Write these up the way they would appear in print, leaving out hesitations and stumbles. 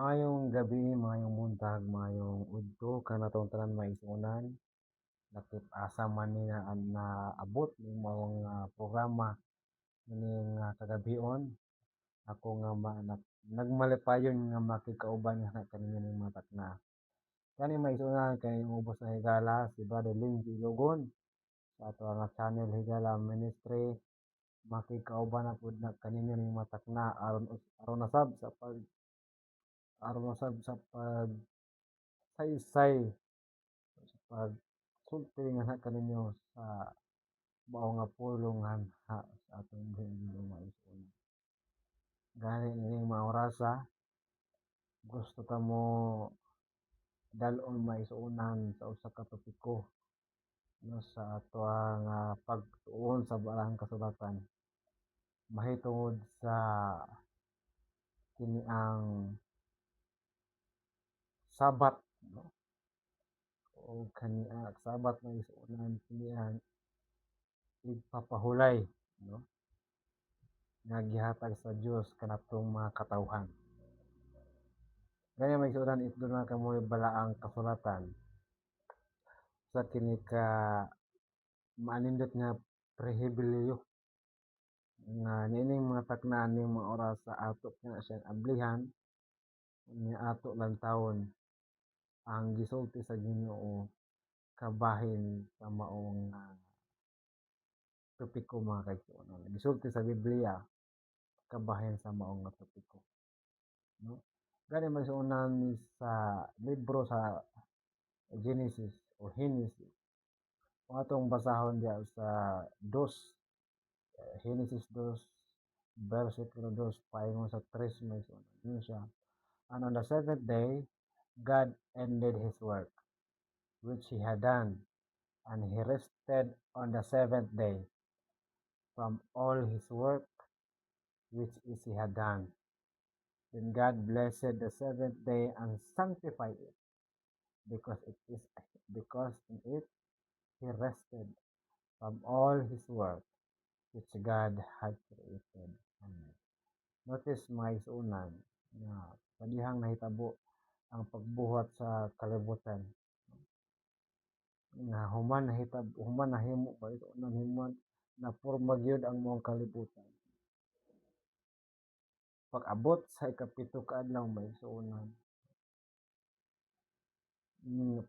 Maayong gabi, maayong buntag, maayong udto kanatong tanan maigsuonan. Lakip asa man ni na naabot ning maong programa ining kagabion. Ako nga nagmalipayon nga makikauban nga kaninyo ning matak na. Kani maigsuonan kay ubos na higala si Brother Ling Ilogon sa ato nga channel Higala Ministry. Makikauban na pud na kaninyo ning matak na aron na sab sa pag aron na sab sa pag saysay pagsulti nga kaninyo sa mao nga pulongan ha sa atong Ginoo maigsoon. Gani ining mga orasa gusto ta mo dal-on maigsuonan sa usa ka topiko no sa ato nga pagtuon sa Barahang Kasulatan mahitungod sa kini ang Sabat no o kani ang Sabat maigsuonan kini ang igpapahulay no nga gihatag sa Dios kanatong mga katawhan. Gani maigsuonan if doon na kamoy balaang kasulatan sa kini ka maanindot nga prihibilyo nga niining mga taknaan ning mga oras sa ato nga siyang ablihan nga ato lantawon ang gisulti sa Ginoo kabahin sa maong topiko mga kaigsuonon. Gisulti sa Biblia kabahin sa maong nga topiko no. Gani maigsuonan sa libro sa Genesis o Henesis kung atong basahon diya sa 2 Genesis 2 versikulo 2 paingon sa 3 maigsuonan. Yun siya. And on the seventh day, God ended his work which he had done, and he rested on the seventh day from all his work which is he had done. Then God blessed the seventh day and sanctified it, because in it he rested from all his work which God had created. Amen. Notice mga isunan na padihang nahitabo ang pagbuhat sa kalibutan nga human nahimo ba ito nang human na porma gyud ang mong kalibutan. Pag-abot sa ikapito ka adlaw maigsuonan.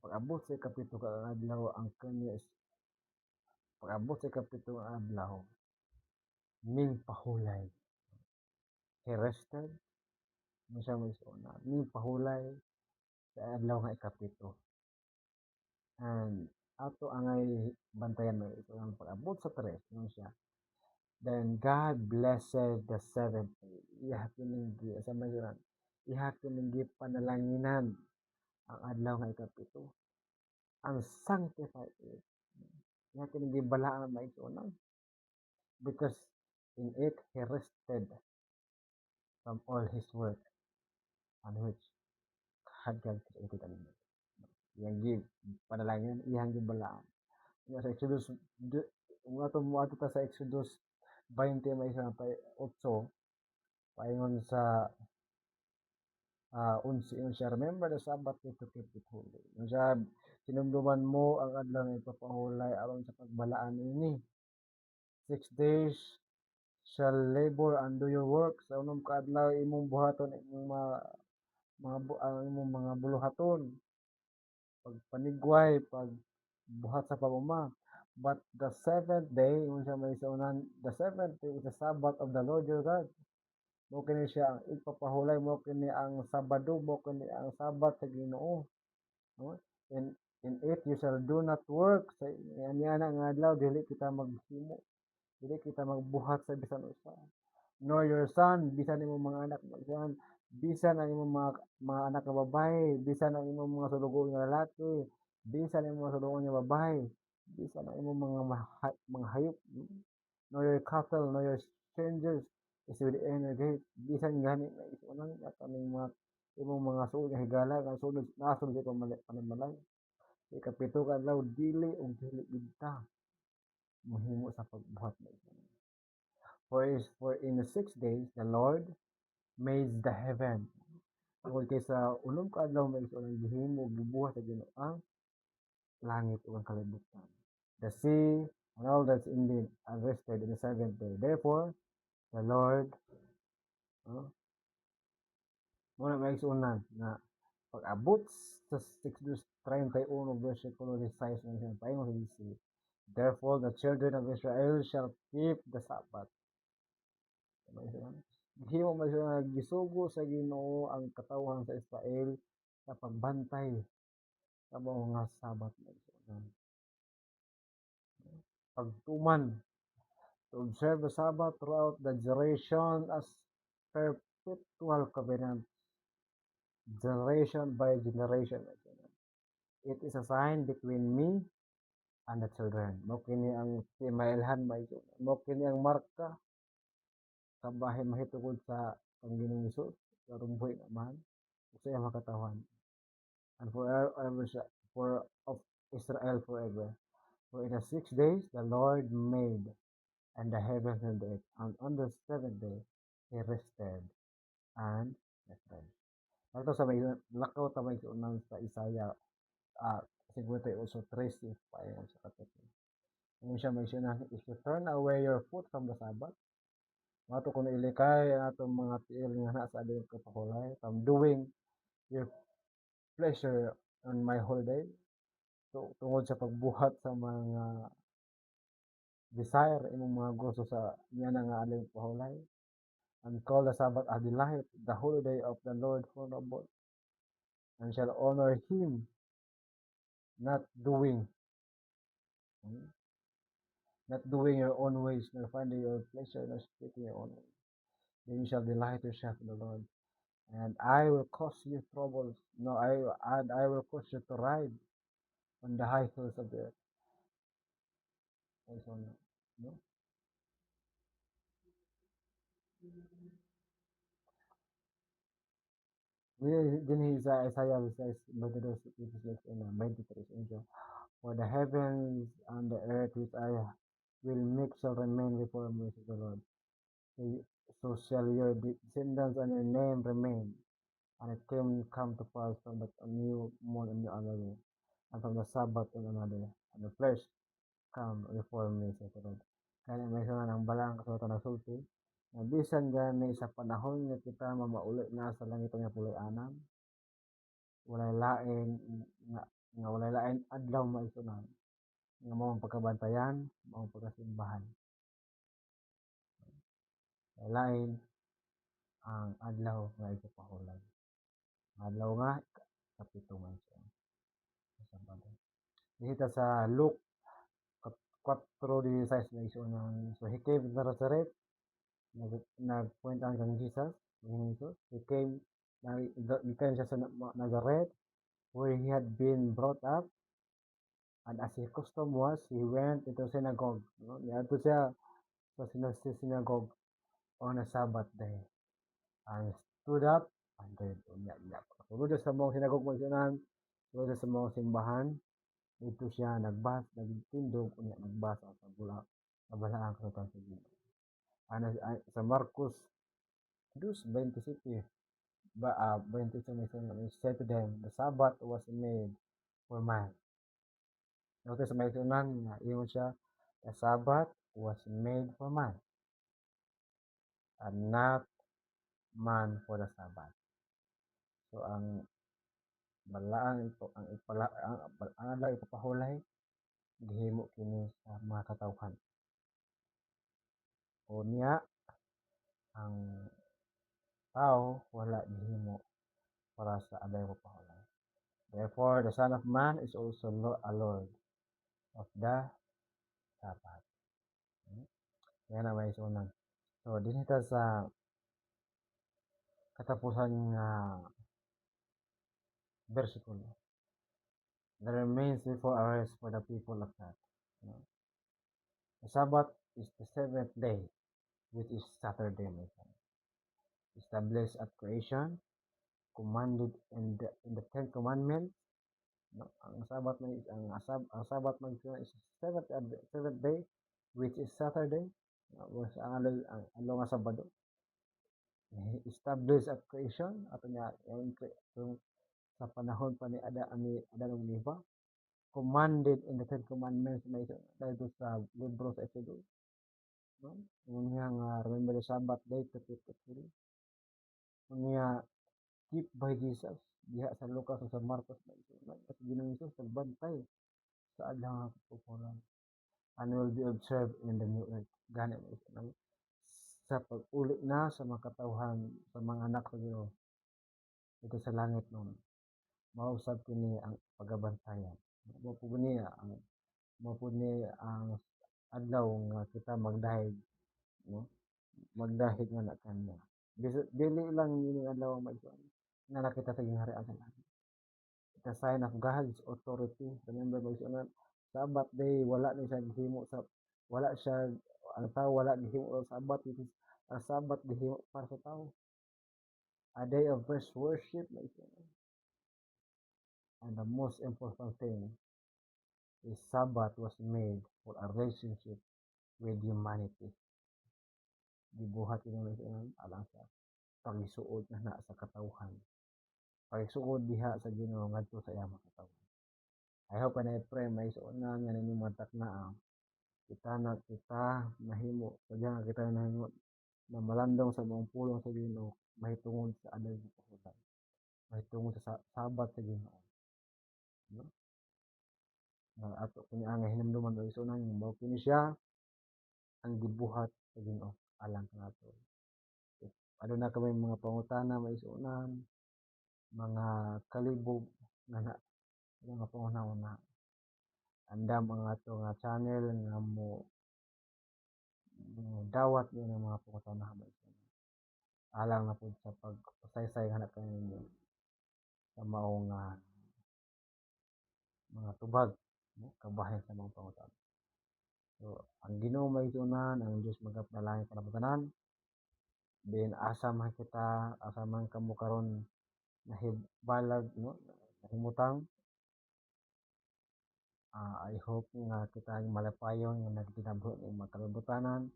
Pag-abot sa ikapito ka adlaw ang kanya pag-abot sa ikapito ka adlaw ning pahulay. He rested mo siya maigsuonan. Ning pahulay sa adlaw nga ikapito. And ato angay bantayan maigsuonan pag-abot sa 3 mo siya. Then God blessed the seventh day. Iha kining sa mayroon. Iha kining panalanginan ang adlaw nga ikapito. Ang sanctified it. Iha kining gibalaan maigsuonan. Because in it he rested from all his work on which had God created and made. Iyang panalangin, iyang gibalaan. Sa Exodus, ato ta sa Exodus 20 may isa pa 8 paingon sa 11 yun siya, remember the Sabbath day to keep it holy. Yun siya, sinumduman mo ang adlaw nga ipapahulay aron sa pagbalaan ini. 6 days shall labor and do your work. Sa unom ka adlaw imong buhaton imong imong mga buluhaton, pagpanigway, pagbuhat sa paguma. But the seventh day, yun siya may saunan, the seventh day is the Sabbath of the Lord your God. Mo kini siya ang ipapahulay, mo kini ang Sabado, mo kini ang Sabat sa Ginoo. No? In it you shall do not work. Sa niya nga adlaw dili kita maghimo. Dili kita magbuhat sa bisan usa. Nor your son, bisan imong mga anak magsan, bisan ang imong mga anak nga babae, bisan ang imong mga sulugoon nga lalaki, bisan ang imong mga sulugoon nga babae, bisan ang imong mga hayop, nor your cattle, nor your strangers is within your gate. Bisan gani na isunan at aning mga imong mga suod nga higala nga sunod nasunod sa panamalan. Ikapito ka adlaw dili og dili kita mohimo sa pagbuhat na isunan. For in the 6 days the Lord made the heaven Tungod kay sa unom ka adlaw maigsoon gihimo gibuhat sa Ginoo ang langit ug ang kalibutan. The sea and all that's in it are rested in the seventh day. Therefore, the Lord, muna maigsuonan nga pag-abot sa 6:31 versikulo 16 nga siyang paingon sa DC. Therefore, the children of Israel shall keep the Sabbath. Gihimo man siya gisugo sa Ginoo ang katawhan sa Israel sa pagbantay sa mga Sabat na igsuonan. Pagtuman to observe the Sabbath throughout the duration as perpetual covenant, generation by generation. It is a sign between me and the children. Mo kini ang timailhan maigsuonan. Mo kini ang marka sa bahin mahitungod sa Panginoong Hesus sa rumboy naman sa iyang makatawan. And forever for of Israel forever. For in the 6 days the Lord made and the heavens and the earth, and on the seventh day he rested and rested. Ito sa may lakaw ta may sunan sa Isaiah 58:13 paingon sa kapitulo. Ano siya may sunan, if you turn away your foot from the Sabbath, mato kuno ilikay ang atong mga tiil nga naa sa adlaw kapahulay from doing your pleasure on my holiday. So, tungod sa pagbuhat sa mga desire imong mga gusto sa niya nga adlaw kapahulay, and call the Sabbath a delight, the holiday of the Lord honorable, and shall honor him, not doing not doing your own ways, nor finding your pleasure, nor speaking your own ways. Then you shall delight yourself in the Lord. And I will cause you troubles. No, I will cause you to ride on the high hills of the earth. Also, no? Din sa Isaiah says, 22:26 and 23 angel. For the heavens and the earth which I will make shall remain before me, says the Lord. So shall your descendants and your name remain. And it can come to pass from the new moon and the other day, and from the Sabbath and another, and the flesh come before me, says the Lord. Kaya may sana ng balang kasulatan ng sulti, na bisan gani sa panahon nga kita mamauli na sa langit nga puloy anam, walay lain walay lain adlaw maisunan nga mao pagkabantayan, mao pagkasimbahan. Lain ang adlaw nga ipapahulay. Adlaw nga kapito man siya. Sabado. Dito sa Luke 4:16 na isunan. So he came to Nazareth, nag-point ang kang Jesus, he came siya sa Nazareth, where he had been brought up, and as his custom was, he went into synagogue. No? Niadto siya sa synagogue on a Sabbath day, and stood up and read. Tulod sa mga synagogue mo siya tulod sa mga simbahan, dito siya nagtindog, nagbasa sa balaang kasulatan sa Ginoo. Sa Marcos 2:27, 27 said to them, the Sabbath was made for man. Notice sa may sunan nga ingon siya, the Sabbath was made for man, and not man for the Sabbath. So ang balaang ito ang adlaw ipapahulay gihimo kini sa mga katawhan. Unya ang tao wala gihimo para sa adlaw ipapahulay. Therefore, the Son of Man is also a Lord of the Sabbath. Yan ang may sunan. So, dinito sa katapusan nga versikulo, there remains therefore a rest for the people of God. The Sabbath is the seventh day, which is Saturday, my friend. Established at creation, commanded in the Ten Commandments. No, ang Sabbath is ang Sabbath is seventh day, which is Saturday. Ang adlaw nga Sabado. establish a creation ato niya yung sa panahon pa ni Adan ug Eva, commanded in the Ten Commandments na dahil sa libro sa Exodus, no? Unya nga remember the Sabbath day to keep it holy. Unya keep by Jesus diha sa Lucas ug sa Marcos na isunan at Ginoong Hesus nagbantay sa adlaw nga katukoran and will be observed in the new earth. Gani mo isunan sa pag-uli na sa mga katawhan sa mga anak sa Ginoo dito sa langit nun. Mao usab kini ang pagabantayan. Mao po niya ang mao po ni ang adlaw nga kita magdahig, no? Magdahig nga na kanya. Dili lang ini adlaw ang maigsoon nga nakita sa gingharian sa langit. It's a sign of God's authority. Remember maigsoon Sabbath day wala ni siya gihimo sa wala siya ang tao wala gihimo sa Sabbath, it is a Sabbath gihimo para sa tao. A day of first worship maigsoon. And the most important thing is Sabbath was made for a relationship with humanity. Gibuhat ini maigsoon alang sa pagsuod na sa katawhan. Pagsuod diha sa Ginoo ngadto sa iyang mga katawhan. I hope and I pray maigsoon nga ninyo mataknaa kita mahimo kaya nga kita nahimo na malandong sa buong pulong sa Ginoo mahitungod sa adlaw nga kahutan. Mahitungod sa Sabat sa Ginoo. No? Nga ato kini ang hinumduman maigsoon nga mao kini siya ang gibuhat sa Ginoo alang kanato. Aduna kami mga pangutana maigsuonan, mga kalibog nga na mga panghuna-una. Andam ang ato nga channel nga mo dawat yun ang mga pangutana maigsuonan. Alang na pud sa pagpasaysay nga na kaninyo sa maong mga tubag, no? Kabahin sa mga pangutana. So, ang Ginoo maigsuonan, ang Dios magapalangin panabutanan. Then asa man kita, asa man kamo karon nahibalag, no? Nahimutang. I hope nga kita malapayon nga nagtinabho ng mga kalibutanan.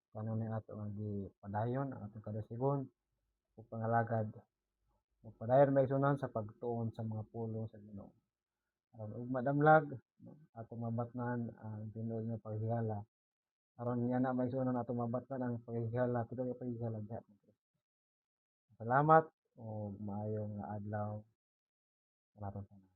Kanon ni ato nga gipadayon ang atong kadasigon ug pangalagad. Padayon maigsuonan sa pagtuon sa mga pulong sa Ginoo. Aron ug madamlag, no? Atong mabatnan ang tinuod nga paghigala. Aron niya na maigsuonan atong mabatnan ang paghigala, tuloy nga paghigala diha. Salamat ug maayong adlaw sa naton tanan.